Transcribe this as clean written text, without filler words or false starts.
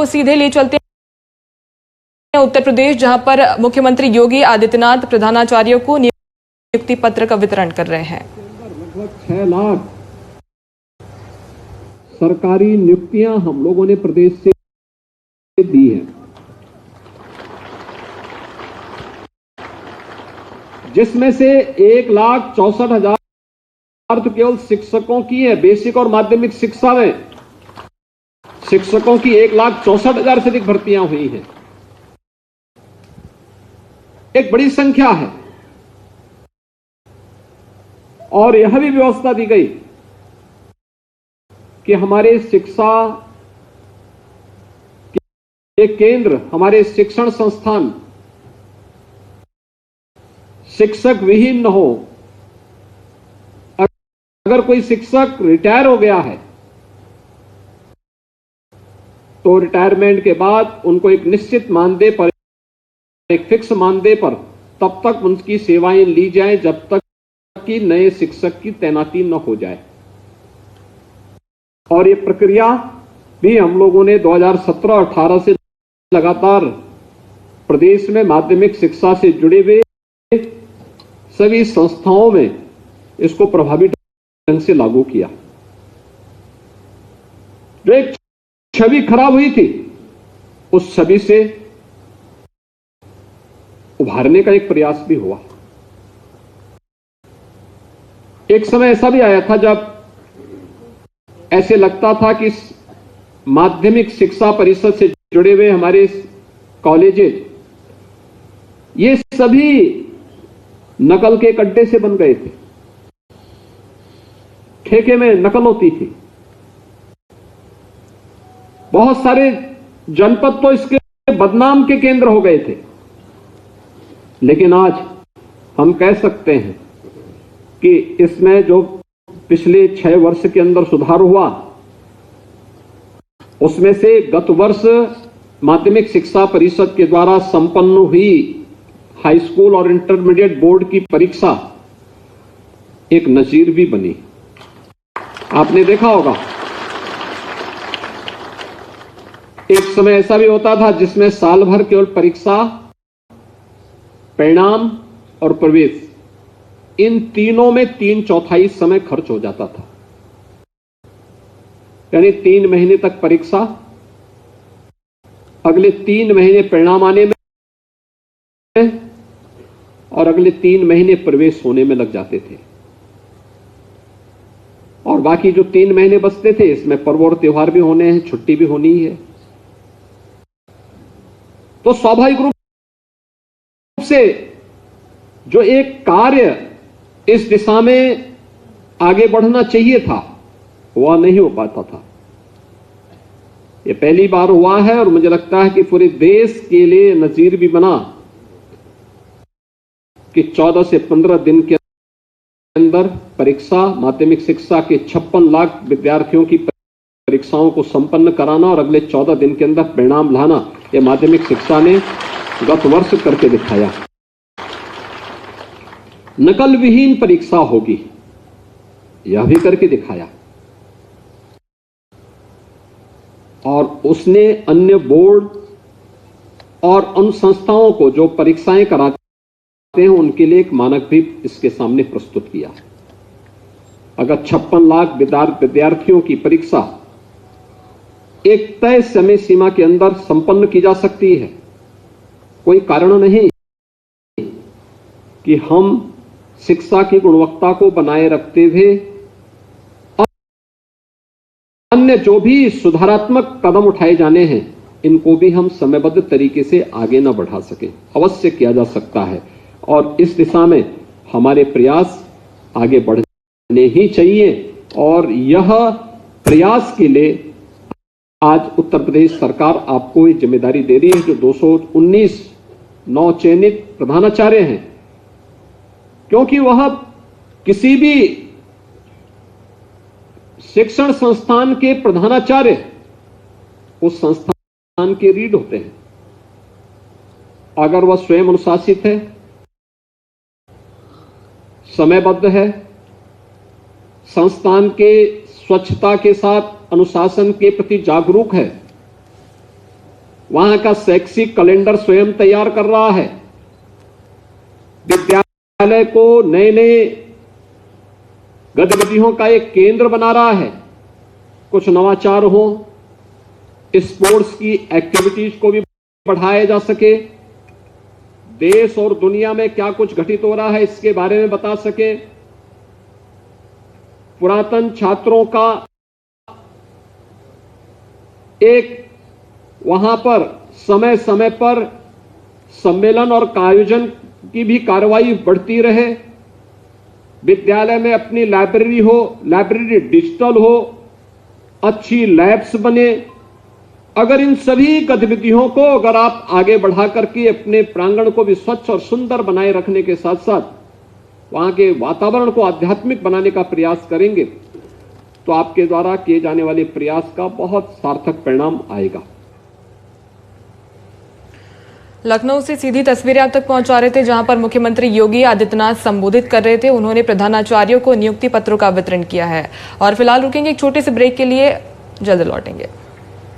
आपको सीधे ले चलते हैं उत्तर प्रदेश, जहां पर मुख्यमंत्री योगी आदित्यनाथ प्रधानाचार्यों को नियुक्ति पत्र का वितरण कर रहे हैं। लगभग 6 लाख सरकारी नियुक्तियां हम लोगों ने प्रदेश से दी हैं, जिसमें से 1,64,000 तो केवल शिक्षकों की है। बेसिक और माध्यमिक शिक्षा में शिक्षकों की 1,64,000 से अधिक भर्तियां हुई हैं। एक बड़ी संख्या है। और यह भी व्यवस्था दी गई कि हमारे शिक्षा के केंद्र, हमारे शिक्षण संस्थान शिक्षक विहीन न हो। अगर कोई शिक्षक रिटायर हो गया है तो रिटायरमेंट के बाद उनको एक निश्चित मानदेय पर, एक फिक्स मानदेय पर तब तक उनकी सेवाएं ली जाएं जब तक कि नए शिक्षक की तैनाती न हो जाए। और ये प्रक्रिया भी हम लोगों ने 2017-18 से लगातार प्रदेश में माध्यमिक शिक्षा से जुड़े हुए सभी संस्थाओं में इसको प्रभावी ढंग से लागू किया। जो एक छवि खराब हुई थी, उस छवि से उभारने का एक प्रयास भी हुआ। एक समय ऐसा भी आया था जब ऐसे लगता था कि माध्यमिक शिक्षा परिषद से जुड़े हुए हमारे कॉलेजेस ये सभी नकल के अड्डे से बन गए थे। ठेके में नकल होती थी। बहुत सारे जनपद तो इसके बदनाम के केंद्र हो गए थे। लेकिन आज हम कह सकते हैं कि इसमें जो पिछले 6 वर्ष के अंदर सुधार हुआ, उसमें से गत वर्ष माध्यमिक शिक्षा परिषद के द्वारा संपन्न हुई हाई स्कूल और इंटरमीडिएट बोर्ड की परीक्षा एक नजीर भी बनी। आपने देखा होगा, एक समय ऐसा भी होता था जिसमें साल भर केवल परीक्षा, परिणाम और प्रवेश, इन तीनों में 3/4 समय खर्च हो जाता था। यानी 3 महीने तक परीक्षा, अगले 3 महीने परिणाम आने में और अगले 3 महीने प्रवेश होने में लग जाते थे। और बाकी जो 3 महीने बचते थे, इसमें पर्व और त्योहार भी होने हैं, छुट्टी भी होनी है। तो स्वाभाविक रूप से जो एक कार्य इस दिशा में आगे बढ़ना चाहिए था, वह नहीं हो पाता था। यह पहली बार हुआ है और मुझे लगता है कि पूरे देश के लिए नजीर भी बना कि 14 से 15 दिन के अंदर परीक्षा, माध्यमिक शिक्षा के 56 लाख विद्यार्थियों की परीक्षाओं को संपन्न कराना और अगले 14 दिन के अंदर परिणाम लाना, यह माध्यमिक शिक्षा ने गत वर्ष करके दिखाया। नकल विहीन परीक्षा होगी, यह भी करके दिखाया। और उसने अन्य बोर्ड और उन संस्थाओं को जो परीक्षाएं कराते हैं उनके लिए एक मानक भी इसके सामने प्रस्तुत किया। अगर 56 लाख विद्यार्थियों की परीक्षा एक तय समय सीमा के अंदर संपन्न की जा सकती है, कोई कारण नहीं कि हम शिक्षा की गुणवत्ता को बनाए रखते हुए अन्य जो भी सुधारात्मक कदम उठाए जाने हैं, इनको भी हम समयबद्ध तरीके से आगे न बढ़ा सकें। अवश्य किया जा सकता है और इस दिशा में हमारे प्रयास आगे बढ़ने ही चाहिए। और यह प्रयास के लिए आज उत्तर प्रदेश सरकार आपको ये जिम्मेदारी दे रही है। जो 219 नवचयनित प्रधानाचार्य हैं, क्योंकि वह किसी भी शिक्षण संस्थान के प्रधानाचार्य उस संस्थान के रीढ़ होते हैं। अगर वह स्वयं अनुशासित है, समयबद्ध है, संस्थान के स्वच्छता के साथ अनुशासन के प्रति जागरूक है, वहां का शैक्षिक कैलेंडर स्वयं तैयार कर रहा है, विद्यालय को नए नए गतिविधियों का एक केंद्र बना रहा है। कुछ नवाचार हो, स्पोर्ट्स की एक्टिविटीज को भी बढ़ाया जा सके, देश और दुनिया में क्या कुछ घटित हो रहा है इसके बारे में बता सके, पुरातन छात्रों का एक वहां पर समय समय पर सम्मेलन और आयोजन की भी कार्रवाई बढ़ती रहे, विद्यालय में अपनी लाइब्रेरी हो, लाइब्रेरी डिजिटल हो, अच्छी लैब्स बने। अगर इन सभी गतिविधियों को अगर आप आगे बढ़ा करके अपने प्रांगण को भी स्वच्छ और सुंदर बनाए रखने के साथ साथ वहां के वातावरण को आध्यात्मिक बनाने का प्रयास करेंगे तो आपके द्वारा किए जाने वाले प्रयास का बहुत सार्थक परिणाम आएगा। लखनऊ से सीधी तस्वीरें आप तक पहुंचा रहे थे, जहां पर मुख्यमंत्री योगी आदित्यनाथ संबोधित कर रहे थे। उन्होंने प्रधानाचार्यों को नियुक्ति पत्रों का वितरण किया है। और फिलहाल रुकेंगे एक छोटे से ब्रेक के लिए, जल्द लौटेंगे।